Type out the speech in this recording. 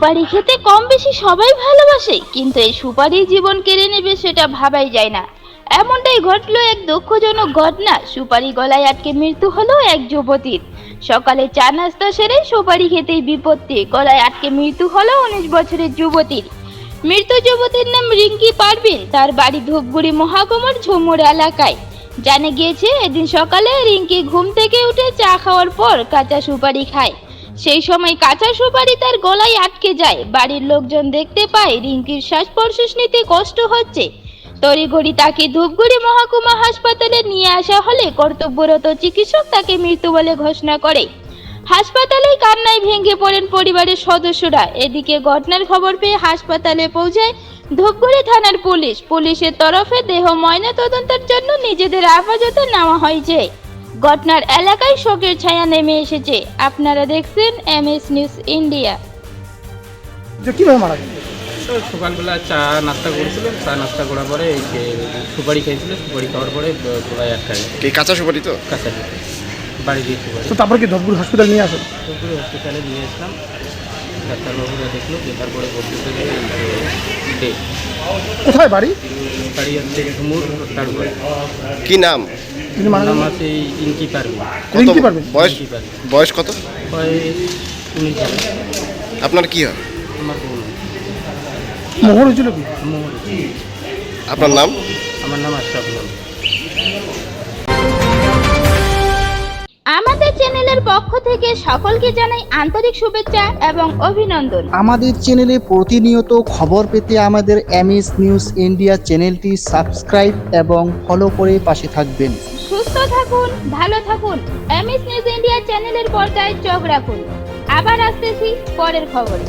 সুপারি খেতে কম বেশি সবাই ভালোবাসে, কিন্তু এই সুপারি জীবন কেড়ে নেবে সেটা ভাবাই যায় না। এমনটাই ঘটলো এক দুঃখজনক ঘটনা। সুপারি গলায় আটকে মৃত্যু হলো এক যুবতীর। সকালে চা নাস্তা সেরে সুপারি খেতেই বিপত্তি, গলায় আটকে মৃত্যু হলো 19 বছরের যুবতীর। মৃত যুবতীর নাম রিঙ্কি পারভিন। তার বাড়ি ধূপগুড়ি মহাকুমার ঝুমুর এলাকায়। জানা গিয়েছে, এদিন সকালে রিঙ্কি ঘুম থেকে উঠে চা খাওয়ার পর কাঁচা সুপারি খায়। সেই সময় কাঁচা সুপারি তার গলায় আটকে যায়। বাড়ির লোকজন দেখতে পায় রিঙ্কির শ্বাস প্রশ্বাস নিতে কষ্ট হচ্ছে। তড়িঘড়ি তাকে ধূপগুড়ি মহকুমা হাসপাতালে নিয়ে আসা হলে কর্তব্যরত চিকিৎসক তাকে মৃত্যু বলে ঘোষণা করে। হাসপাতালে কান্নায় ভেঙে পড়েন পরিবারের সদস্যরা। এদিকে ঘটনার খবর পেয়ে হাসপাতালে পৌঁছায় ধূপগুড়ি থানার পুলিশ। পুলিশের তরফে দেহ ময়নাতদন্তের জন্য নিজেদের হেফাজতে নেওয়া হয়েছে। ঘটনার এলাকায় শোকের ছায়া নেমে এসেছে। আপনারা দেখছেন MS নিউজ ইন্ডিয়া। যে কিভাবে মারা গেল? তো সকালবেলা চা নাস্তা করেছিল, চা নাস্তা করার পরে এই যে সুপারি খেয়েছিল, সুপারি খাওয়ার পরে গলায় আটকা গেছে। কি কাঁচা সুপারি তো? কাঁচা বাড়ি দিয়ে সুপারি। তো তারপর কি ধূপগুড়ি হসপিটাল নিয়ে আসেন? ধূপগুড়ি হসপিটালে নিয়ে আসলাম, ডাক্তারবাবুরা দেখলো, দেখার পরে বলতেছে যে ডে কোথায় বাড়ি? বাড়ি হচ্ছে ঝুমুর তারপরে। কি নাম? তিনি মারা নাম গেলেন? আছে ইনকি পারবে। কত রিঙ্কি পারভিন। বয়স? ইনকি পারবে বয়স কত? বয়স 19 বছর। আপনার কি হয়? আমার বোন মোহর হয়েছিল কি? মোহর। আপনার নাম? আমার নাম আশরাফ নাম। আমাদের চ্যানেলের পক্ষ থেকে সকলকে জানাই আন্তরিক শুভেচ্ছা এবং অভিনন্দন। আমাদের চ্যানেলে প্রতিনিয়ত খবর পেতে আমাদের MS নিউজ ইন্ডিয়া চ্যানেলটি সাবস্ক্রাইব এবং ফলো করে পাশে থাকবেন। সুস্থ থাকুন, ভালো থাকুন। MS নিউজ ইন্ডিয়া চ্যানেলের পর্দায় চোখ রাখুন। আবার আসতেছি পরের খবরে।